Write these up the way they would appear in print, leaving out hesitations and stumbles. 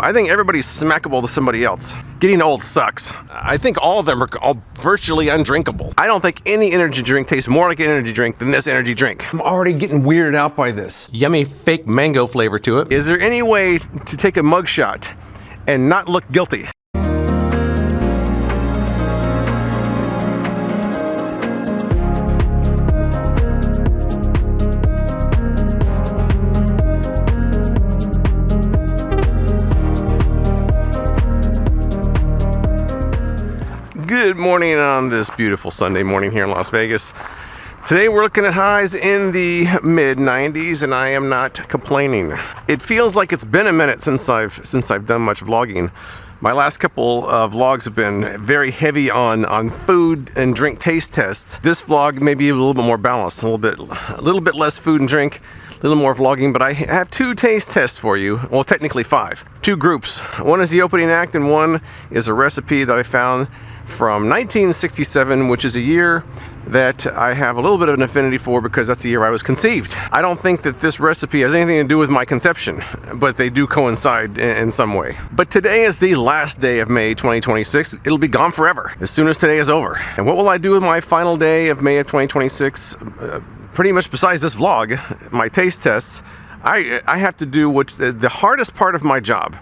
I think everybody's smackable to somebody else. Getting old sucks. I think all of them are all virtually undrinkable. I don't think any energy drink tastes more like an energy drink than this energy drink. I'm already getting weirded out by this. Yummy fake mango flavor to it. Is there any way to take a mugshot and not look guilty? Good morning on this beautiful Sunday morning here in Las Vegas. Today we're looking at highs in the mid 90s and I am not complaining. It feels like it's been a minute since I've done much vlogging. My last couple of vlogs have been very heavy on food and drink taste tests. This vlog may be a little bit more balanced, a little bit less food and drink, a little more vlogging, but I have 2 taste tests for you. Well, technically 5. 2 groups. One is the opening act and one is a recipe that I found from 1967, which is a year that I have a little bit of an affinity for because that's the year I was conceived. I don't think that this recipe has anything to do with my conception, but they do coincide in some way. But today is the last day of May 2026. It'll be gone forever as soon as today is over. And what will I do with my final day of May of 2026? Pretty much besides this vlog, my taste tests, I have to do what's the hardest part of my job,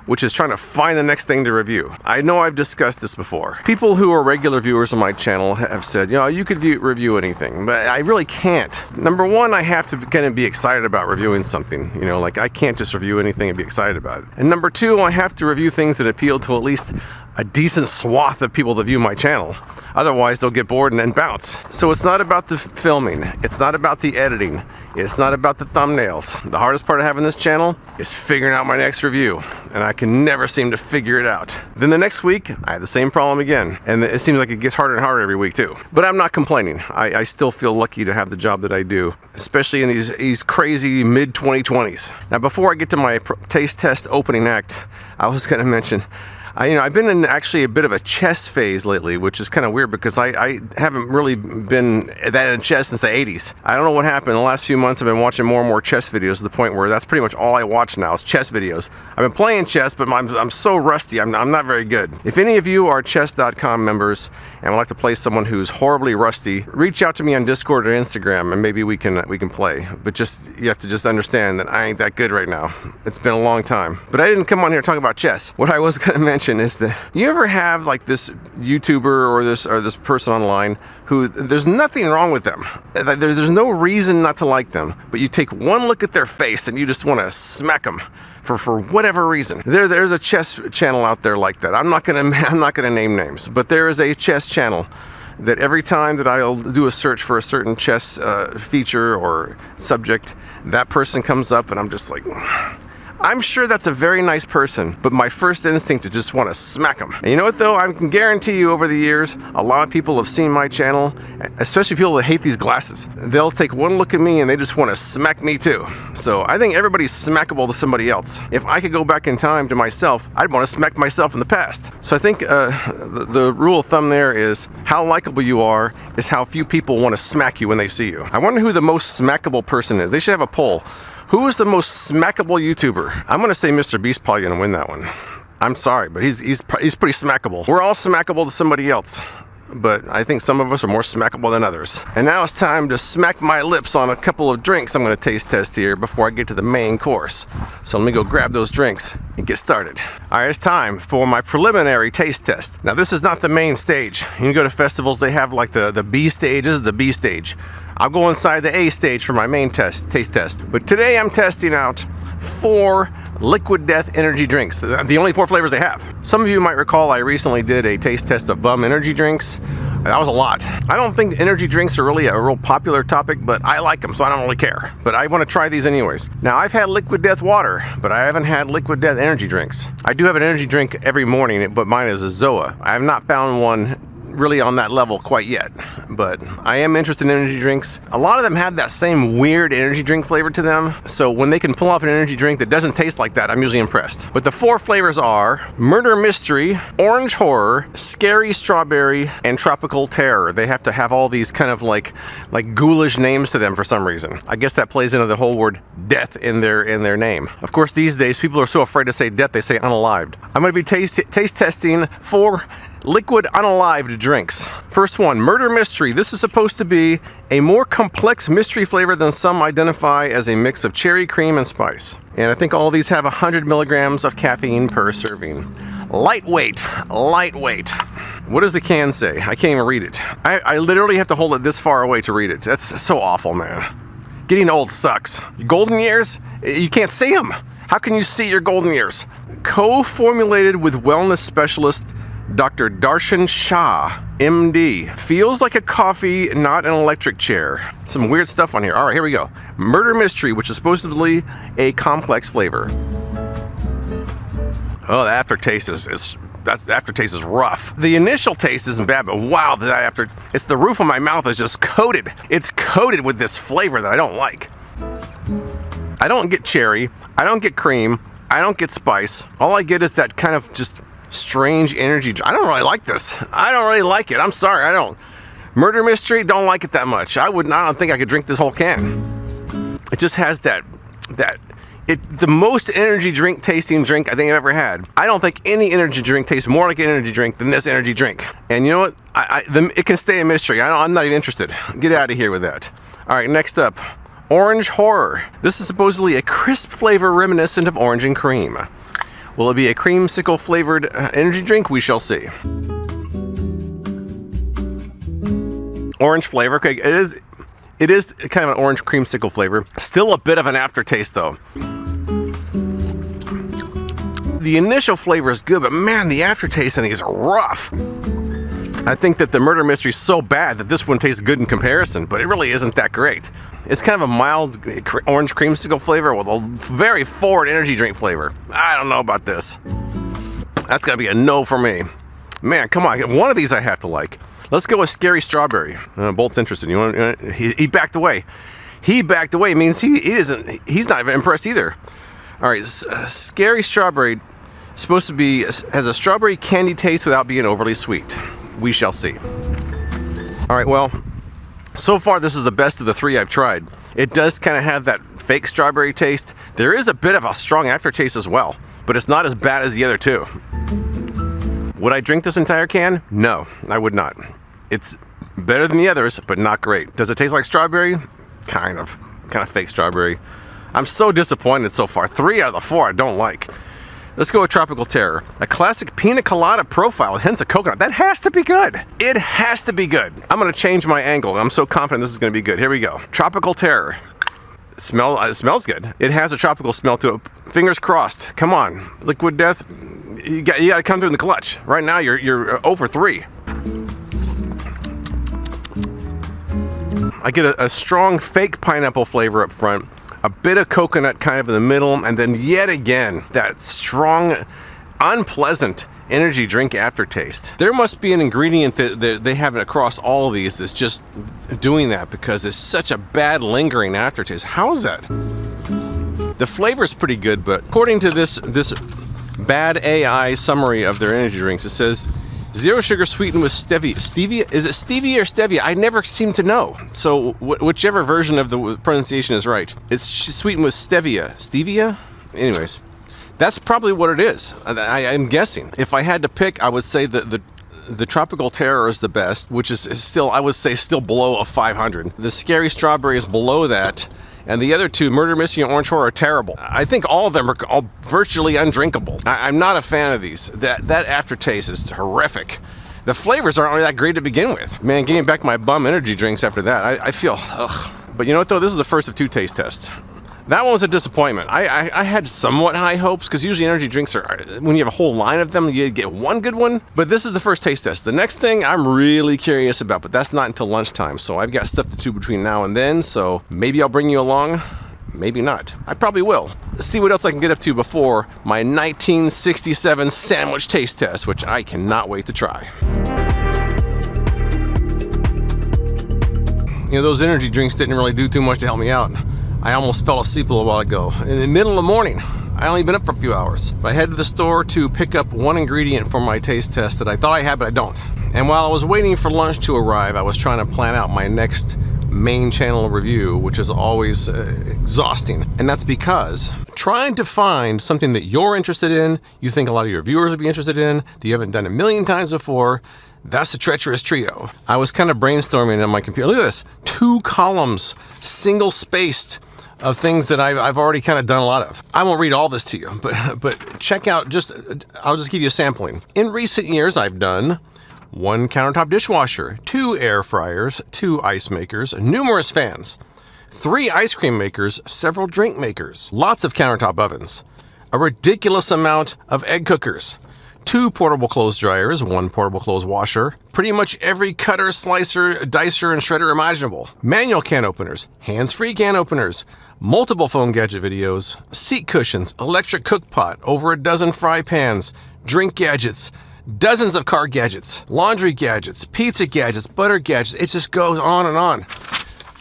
which is trying to find the next thing to review. I know I've discussed this before. People who are regular viewers on my channel have said, you know, you could review anything, but I really can't. Number one, I have to kind of be excited about reviewing something. You know, like I can't just review anything and be excited about it. And number two, I have to review things that appeal to at least a decent swath of people that view my channel. Otherwise, they'll get bored and then bounce. So it's not about the filming. It's not about the editing. It's not about the thumbnails. The hardest part of having this channel is figuring out my next review. And I can never seem to figure it out. Then the next week, I have the same problem again. And it seems like it gets harder and harder every week too. But I'm not complaining. I still feel lucky to have the job that I do, especially in these crazy mid-2020s. Now, before I get to my taste test opening act, I was gonna mention, I've been in actually a bit of a chess phase lately, which is kind of weird because I haven't really been that in chess since the 80s. I don't know what happened. In the last few months, I've been watching more and more chess videos to the point where that's pretty much all I watch now is chess videos. I've been playing chess, but I'm so rusty. I'm not very good. If any of you are chess.com members and would like to play someone who's horribly rusty, reach out to me on Discord or Instagram and maybe we can play. But you have to just understand that I ain't that good right now. It's been a long time. But I didn't come on here to talk about chess. What I was going to mention is that you ever have like this YouTuber or this person online who there's nothing wrong with them. There's no reason not to like them, but you take one look at their face and you just want to smack them for whatever reason. There's a chess channel out there like that. I'm not gonna name names, but there is a chess channel that every time that I'll do a search for a certain chess feature or subject, that person comes up and I'm just like, I'm sure that's a very nice person, but my first instinct is just want to smack them. And you know what though? I can guarantee you over the years, a lot of people have seen my channel, especially people that hate these glasses. They'll take one look at me and they just want to smack me too. So I think everybody's smackable to somebody else. If I could go back in time to myself, I'd want to smack myself in the past. So I think the rule of thumb there is how likable you are is how few people want to smack you when they see you. I wonder who the most smackable person is. They should have a poll. Who is the most smackable YouTuber? I'm gonna say Mr. Beast probably gonna win that one. I'm sorry, but he's pretty smackable. We're all smackable to somebody else, but I think some of us are more smackable than others. And now it's time to smack my lips on a couple of drinks I'm gonna taste test here before I get to the main course. So let me go grab those drinks and get started. All right, it's time for my preliminary taste test. Now this is not the main stage. You can go to festivals, they have like the B stage. This is the B stage. I'll go inside the A stage for my main taste test. But today I'm testing out 4 Liquid Death energy drinks. The only 4 flavors they have. Some of you might recall I recently did a taste test of Bum energy drinks. That was a lot. I don't think energy drinks are really a real popular topic, but I like them, so I don't really care. But I want to try these anyways. Now, I've had Liquid Death water, but I haven't had Liquid Death energy drinks. I do have an energy drink every morning, but mine is a ZOA. I have not found one really on that level quite yet, but I am interested in energy drinks. A lot of them have that same weird energy drink flavor to them, so when they can pull off an energy drink that doesn't taste like that, I'm usually impressed. But the 4 flavors are Murder Mystery, Orange Horror, Scary Strawberry, and Tropical Terror. They have to have all these kind of like ghoulish names to them for some reason. I guess that plays into the whole word death in their name. Of course, these days people are so afraid to say death, they say unalived. I'm going to be taste testing 4 liquid unalived drinks. First one, Murder Mystery. This is supposed to be a more complex mystery flavor than some identify as a mix of cherry, cream, and spice. And I think all of these have 100 milligrams of caffeine per serving. Lightweight. What does the can say? I can't even read it. I literally have to hold it this far away to read it. That's so awful, man. Getting old sucks. Golden years, you can't see them. How can you see your golden years? Co-formulated with wellness specialist Dr. Darshan Shah, MD. Feels like a coffee, not an electric chair. Some weird stuff on here. All right, here we go. Murder Mystery, which is supposedly a complex flavor. Oh, the aftertaste is rough. The initial taste isn't bad, but wow, it's the roof of my mouth is just coated. It's coated with this flavor that I don't like. I don't get cherry, I don't get cream, I don't get spice. All I get is that kind of just strange energy. I don't really like this. I don't really like it. I'm sorry, I don't. Murder Mystery, don't like it that much. I don't think I could drink this whole can. It just has the most energy drink tasting drink I think I've ever had. I don't think any energy drink tastes more like an energy drink than this energy drink. And you know what? It can stay a mystery. I'm not even interested. Get out of here with that. All right, next up, Orange Horror. This is supposedly a crisp flavor reminiscent of orange and cream. Will it be a creamsicle flavored energy drink? We shall see. Orange flavor. Okay, it is kind of an orange creamsicle flavor. Still a bit of an aftertaste though. The initial flavor is good, but man, the aftertaste I think is rough. I think that the Murder Mystery is so bad that this one tastes good in comparison, but it really isn't that great. It's kind of a mild orange creamsicle flavor with a very forward energy drink flavor. I don't know about this. That's gotta be a no for me. Man, come on, one of these I have to like. Let's go with Scary Strawberry. Bolt's interested. He backed away. He backed away means he's not even impressed either. All right, Scary Strawberry supposed to be has a strawberry candy taste without being overly sweet. We shall see. All right, well, so far this is the best of the 3 I've tried. It does kind of have that fake strawberry taste. There is a bit of a strong aftertaste as well, but it's not as bad as the other 2. Would I drink this entire can? No, I would not. It's better than the others, but not great. Does it taste like strawberry? Kind of fake strawberry. I'm so disappointed so far. 3 out of the 4 I don't like. Let's go with Tropical Terror. A classic pina colada profile with hints of coconut. That has to be good. It has to be good. I'm gonna change my angle. I'm so confident this is gonna be good. Here we go. Tropical Terror. It smells good. It has a tropical smell to it. Fingers crossed. Come on. Liquid Death. You got to come through in the clutch. Right now you're 0 for 3. I get a strong fake pineapple flavor up front. A bit of coconut kind of in the middle, and then yet again, that strong, unpleasant energy drink aftertaste. There must be an ingredient that they have across all of these that's just doing that because it's such a bad lingering aftertaste. How is that? The flavor is pretty good, but according to this bad AI summary of their energy drinks, it says 0 sugar sweetened with stevia. Stevia? Is it stevia or stevia? I never seem to know. So whichever version of the pronunciation is right. It's sweetened with stevia. Stevia? Anyways, that's probably what it is. I'm guessing. If I had to pick, I would say that the Tropical Terror is the best, which is still, I would say, still below a 500. The Scary Strawberry is below that. And the other 2, Murder Mystery and Orange Horror, are terrible. I think all of them are all virtually undrinkable. I'm not a fan of these. That aftertaste is horrific. The flavors aren't really that great to begin with. Man, getting back my bum energy drinks after that, I feel, ugh. But you know what though, this is the first of 2 taste tests. That one was a disappointment. I had somewhat high hopes because usually energy drinks are, when you have a whole line of them, you get one good one. But this is the first taste test. The next thing I'm really curious about, but that's not until lunchtime. So I've got stuff to do between now and then. So maybe I'll bring you along. Maybe not. I probably will. Let's see what else I can get up to before my 1967 sandwich taste test, which I cannot wait to try. You know, those energy drinks didn't really do too much to help me out. I almost fell asleep a little while ago. In the middle of the morning. I only been up for a few hours. But I headed to the store to pick up one ingredient for my taste test that I thought I had, but I don't. And while I was waiting for lunch to arrive, I was trying to plan out my next main channel review, which is always exhausting. And that's because trying to find something that you're interested in, you think a lot of your viewers would be interested in, that you haven't done a million times before, that's the treacherous trio. I was kind of brainstorming on my computer. Look at this, 2 columns, single spaced, of things that I've already kind of done a lot of. I won't read all this to you, but check out, I'll just give you a sampling. In recent years, I've done 1 countertop dishwasher, 2 air fryers, 2 ice makers, numerous fans, 3 ice cream makers, several drink makers, lots of countertop ovens, a ridiculous amount of egg cookers, 2 portable clothes dryers, 1 portable clothes washer, pretty much every cutter, slicer, dicer, and shredder imaginable, manual can openers, hands-free can openers, multiple phone gadget videos, seat cushions, electric cook pot, over a dozen fry pans, drink gadgets, dozens of car gadgets, laundry gadgets, pizza gadgets, butter gadgets. It just goes on and on.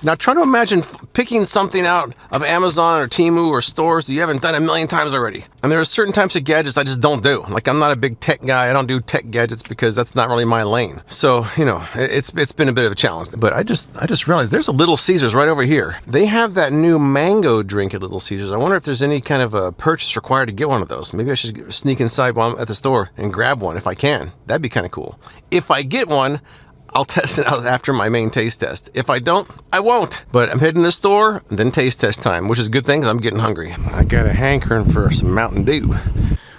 Now try to imagine picking something out of Amazon or Temu or stores that you haven't done a million times already. And there are certain types of gadgets I just don't do. Like, I'm not a big tech guy. I don't do tech gadgets because that's not really my lane. So, you know, it's been a bit of a challenge. But I just realized there's a Little Caesars right over here. They have that new mango drink at Little Caesars. I wonder if there's any kind of a purchase required to get one of those. Maybe I should sneak inside while I'm at the store and grab one if I can. That'd be kind of cool. If I get one, I'll test it out after my main taste test. If I don't, I won't. But I'm heading to the store, and then taste test time, which is a good thing because I'm getting hungry. I got a hankering for some Mountain Dew.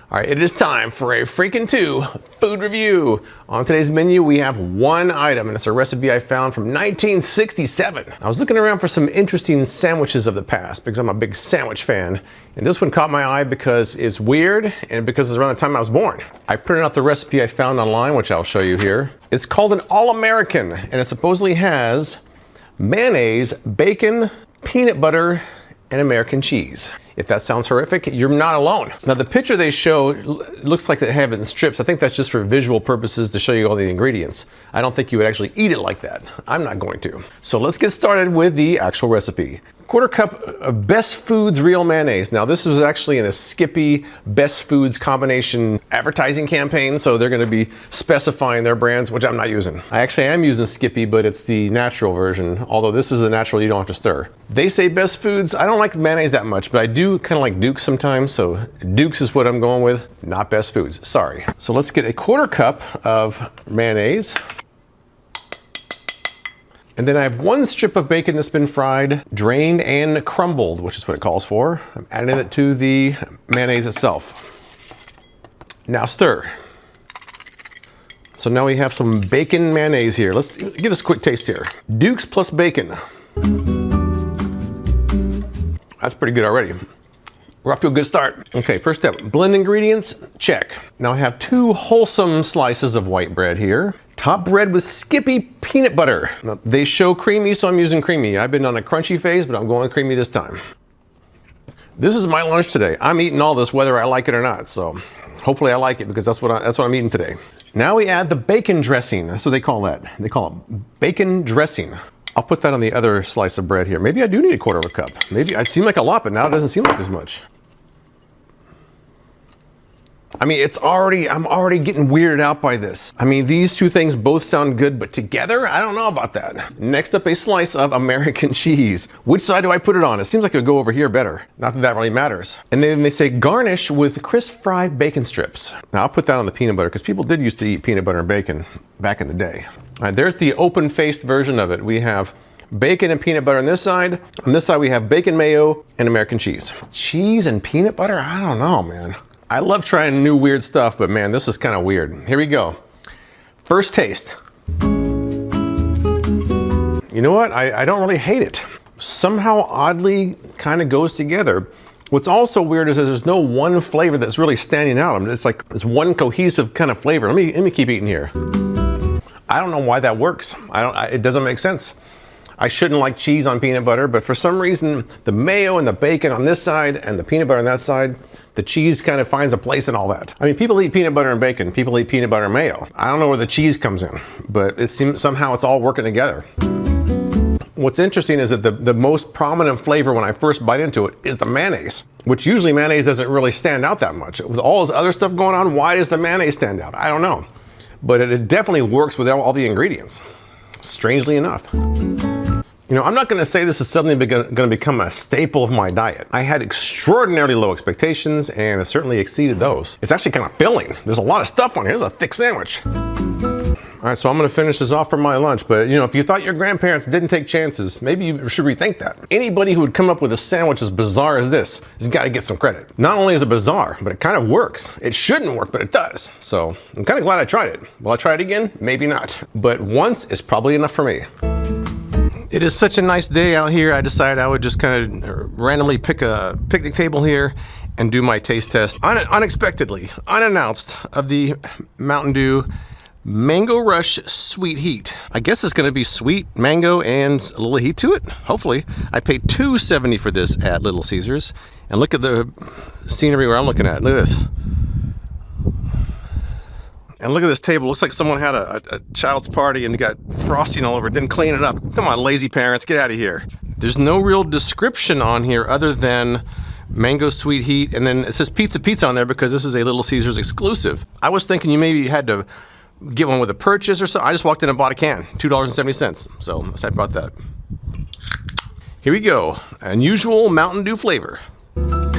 All right, it is time for a freaking 2 food review. On today's menu, we have 1 item, and it's a recipe I found from 1967. I was looking around for some interesting sandwiches of the past because I'm a big sandwich fan. And this one caught my eye because it's weird and because it's around the time I was born. I printed out the recipe I found online, which I'll show you here. It's called an All-American, and it supposedly has mayonnaise, bacon, peanut butter, and American cheese. If that sounds horrific, you're not alone. Now the picture they show looks like they have it in strips. I think that's just for visual purposes to show you all the ingredients. I don't think you would actually eat it like that. I'm not going to. So let's get started with the actual recipe. 1/4 cup of Best Foods Real Mayonnaise. Now this was actually in a Skippy Best Foods combination advertising campaign, so they're gonna be specifying their brands, which I'm not using. I actually am using Skippy, but it's the natural version, although this is the natural you don't have to stir. They say Best Foods. I don't like mayonnaise that much, but I do kind of like Duke's sometimes, so Duke's is what I'm going with, not Best Foods, sorry. So let's get a 1/4 cup of mayonnaise. And then I have 1 strip of bacon that's been fried, drained, and crumbled, which is what it calls for. I'm adding it to the mayonnaise itself. Now stir. So now we have some bacon mayonnaise here. Let's give this a quick taste here. Duke's plus bacon. That's pretty good already. We're off to a good start. Okay, first step, blend ingredients, check. Now I have 2 wholesome slices of white bread here. Top bread with Skippy peanut butter. Now, they show creamy, so I'm using creamy. I've been on a crunchy phase, but I'm going creamy this time. This is my lunch today. I'm eating all this whether I like it or not, so hopefully I like it because that's what I'm eating today. Now we add the bacon dressing. That's what they call that. They call it bacon dressing. I'll put that on the other slice of bread here. Maybe I do need a 1/4 cup. Maybe it seemed like a lot, but now it doesn't seem like as much. I mean, I'm already getting weirded out by this. I mean, these 2 things both sound good, but together, I don't know about that. Next up, a slice of American cheese. Which side do I put it on? It seems like it would go over here better. Not that that really matters. And then they say garnish with crisp fried bacon strips. Now I'll put that on the peanut butter because people did used to eat peanut butter and bacon back in the day. All right, there's the open-faced version of it. We have bacon and peanut butter on this side. On this side, we have bacon mayo and American cheese. Cheese and peanut butter? I don't know, man. I love trying new weird stuff, but man, this is kind of weird. Here we go. First taste. You know what? I don't really hate it. Somehow oddly kind of goes together. What's also weird is that there's no one flavor that's really standing out. It's like it's one cohesive kind of flavor. Let me keep eating here. I don't know why that works. It doesn't make sense. I shouldn't like cheese on peanut butter, but for some reason, the mayo and the bacon on this side and the peanut butter on that side, the cheese kind of finds a place in all that. I mean, people eat peanut butter and bacon. People eat peanut butter and mayo. I don't know where the cheese comes in, but it seems somehow it's all working together. What's interesting is that the most prominent flavor when I first bite into it is the mayonnaise, which usually mayonnaise doesn't really stand out that much. With all this other stuff going on, why does the mayonnaise stand out? I don't know. But it definitely works with all the ingredients, strangely enough. You know, I'm not going to say this is suddenly going to become a staple of my diet. I had extraordinarily low expectations, and it certainly exceeded those. It's actually kind of filling. There's a lot of stuff on here. It's a thick sandwich. All right, so I'm going to finish this off for my lunch. But, you know, if you thought your grandparents didn't take chances, maybe you should rethink that. Anybody who would come up with a sandwich as bizarre as this has got to get some credit. Not only is it bizarre, but it kind of works. It shouldn't work, but it does. So I'm kind of glad I tried it. Will I try it again? Maybe not. But once is probably enough for me. It is such a nice day out here. I decided I would just kind of randomly pick a picnic table here and do my taste test unexpectedly, unannounced, of the Mountain Dew Mango Rush Sweet Heat. I guess it's going to be sweet mango and a little heat to it, hopefully. I paid $2.70 for this at Little Caesars. And look at the scenery where I'm looking at. Look at this. And look at this table. Looks like someone had a child's party and got frosting all over it, didn't clean it up. Come on, lazy parents, get out of here. There's no real description on here other than Mango Sweet Heat, and then it says pizza on there because this is a Little Caesars exclusive. I was thinking you maybe had to get one with a purchase or something. I just walked in and bought a can, $2.70. So I bought that. Here we go. Unusual Mountain Dew flavor. Kind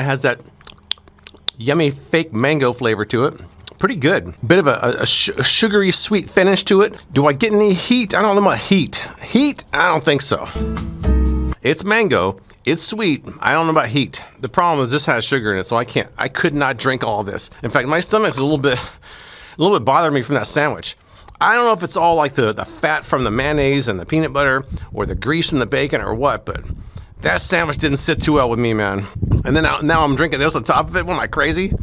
of has that yummy fake mango flavor to it. Pretty good. Bit of a sugary sweet finish to it. Do I get any heat? I don't know about heat. Heat? I don't think so. It's mango. It's sweet. I don't know about heat. The problem is this has sugar in it, so I could not drink all this. In fact, my stomach's a little bit bothering me from that sandwich. I don't know if it's all like the fat from the mayonnaise and the peanut butter or the grease from the bacon or what, but that sandwich didn't sit too well with me, man. And then now I'm drinking this on top of it. What am I, crazy?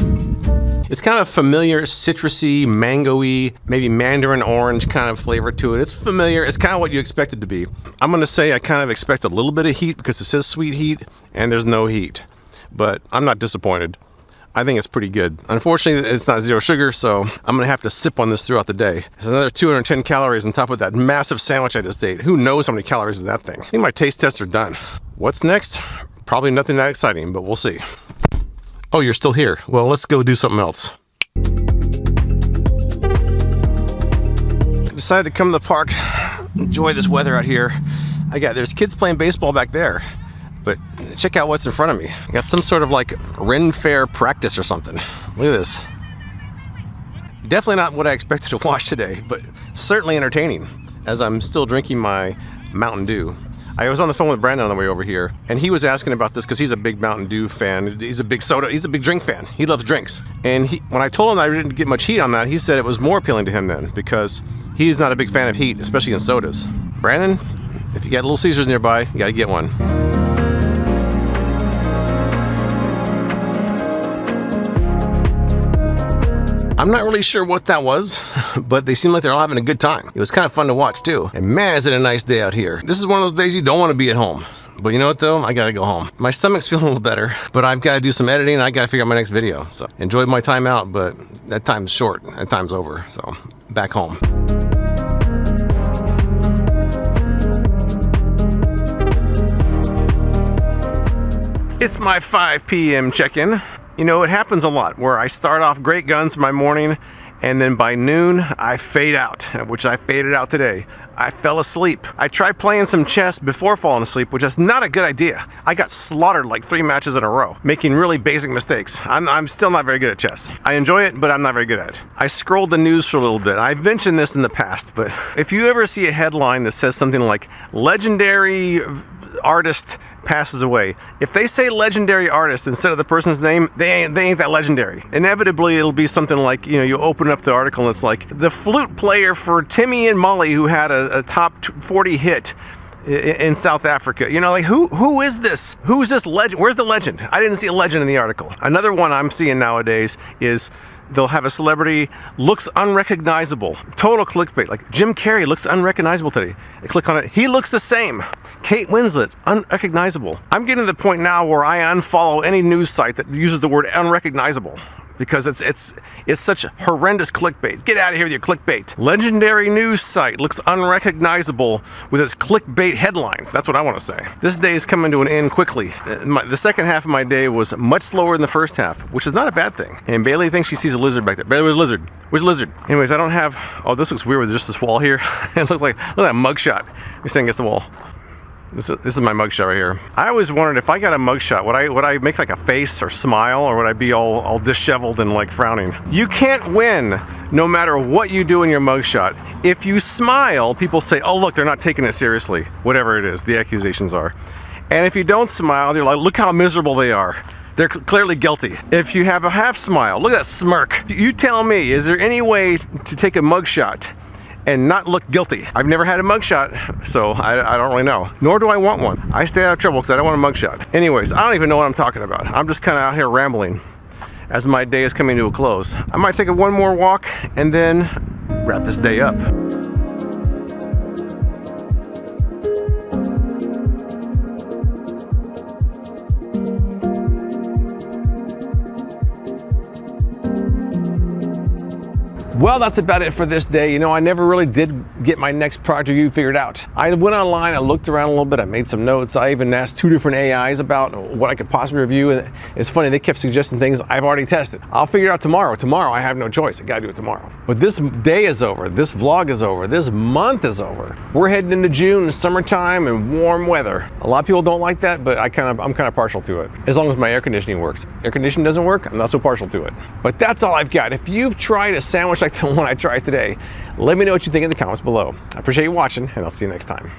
It's kind of familiar, citrusy, mango-y, maybe mandarin orange kind of flavor to it. It's familiar. It's kind of what you expect it to be. I'm going to say I kind of expect a little bit of heat because it says sweet heat and there's no heat. But I'm not disappointed. I think it's pretty good. Unfortunately, it's not zero sugar, so I'm gonna have to sip on this throughout the day. There's another 210 calories on top of that massive sandwich I just ate. Who knows how many calories is that thing? I think my taste tests are done. What's next? Probably nothing that exciting, but we'll see. Oh, you're still here. Well, let's go do something else. I decided to come to the park, enjoy this weather out here. There's kids playing baseball back there. But check out what's in front of me. I got some sort of like Ren Fair practice or something. Look at this. Definitely not what I expected to watch today, but certainly entertaining as I'm still drinking my Mountain Dew. I was on the phone with Brandon on the way over here, and he was asking about this because he's a big Mountain Dew fan. He's a big drink fan. He loves drinks. And when I told him I didn't get much heat on that, he said it was more appealing to him then because he's not a big fan of heat, especially in sodas. Brandon, if you got Little Caesars nearby, you gotta get one. I'm not really sure what that was, but they seem like they're all having a good time. It was kind of fun to watch too. And man, is it a nice day out here. This is one of those days you don't want to be at home. But you know what though? I gotta go home. My stomach's feeling a little better, but I've got to do some editing and I gotta figure out my next video. So enjoyed my time out, but that time's short. That time's over. So back home. It's my 5 p.m. check-in. You know, it happens a lot where I start off great guns for my morning and then by noon I fade out, which I faded out today. I fell asleep. I tried playing some chess before falling asleep, which is not a good idea. I got slaughtered like 3 matches in a row, making really basic mistakes. I'm still not very good at chess. I enjoy it, but I'm not very good at it. I scrolled the news for a little bit. I've mentioned this in the past, but if you ever see a headline that says something like legendary artist passes away, if they say legendary artist instead of the person's name, they ain't that legendary. Inevitably it'll be something like, you know, you open up the article and it's like the flute player for Timmy and Molly who had a top 40 hit in South Africa. You know, like who is this? Who's this legend? Where's the legend? I didn't see a legend in the article. Another one I'm seeing nowadays is they'll have a celebrity looks unrecognizable. Total clickbait. Like Jim Carrey looks unrecognizable today. I click on it. He looks the same. Kate Winslet, unrecognizable. I'm getting to the point now where I unfollow any news site that uses the word unrecognizable because it's such horrendous clickbait. Get out of here with your clickbait. Legendary news site looks unrecognizable with its clickbait headlines. That's what I want to say. This day is coming to an end quickly. The second half of my day was much slower than the first half, which is not a bad thing. And Bailey thinks she sees a lizard back there. Bailey, where's a lizard? Where's a lizard? Anyways, I don't have, oh, this looks weird with just this wall here. It looks like, look at that mugshot. You're saying against the wall. This is my mugshot right here. I always wondered if I got a mugshot, would I make like a face or smile, or would I be all disheveled and like frowning? You can't win no matter what you do in your mugshot. If you smile, people say, oh look, they're not taking it seriously. Whatever it is, the accusations are. And if you don't smile, they're like, look how miserable they are. They're clearly guilty. If you have a half smile, look at that smirk. You tell me, is there any way to take a mugshot and not look guilty? I've never had a mugshot, so I don't really know. Nor do I want one. I stay out of trouble because I don't want a mugshot. Anyways, I don't even know what I'm talking about. I'm just kind of out here rambling as my day is coming to a close. I might take one more walk and then wrap this day up. Well, that's about it for this day. You know, I never really did get my next project review figured out. I went online, I looked around a little bit, I made some notes. I even asked 2 different AIs about what I could possibly review. And it's funny, they kept suggesting things I've already tested. I'll figure it out tomorrow. Tomorrow, I have no choice. I gotta do it tomorrow. But this day is over. This vlog is over. This month is over. We're heading into June, summertime, and warm weather. A lot of people don't like that, but I'm kind of partial to it. As long as my air conditioning works. Air conditioning doesn't work, I'm not so partial to it. But that's all I've got. If you've tried a sandwich like the one I tried today, let me know what you think in the comments below. I appreciate you watching, and I'll see you next time.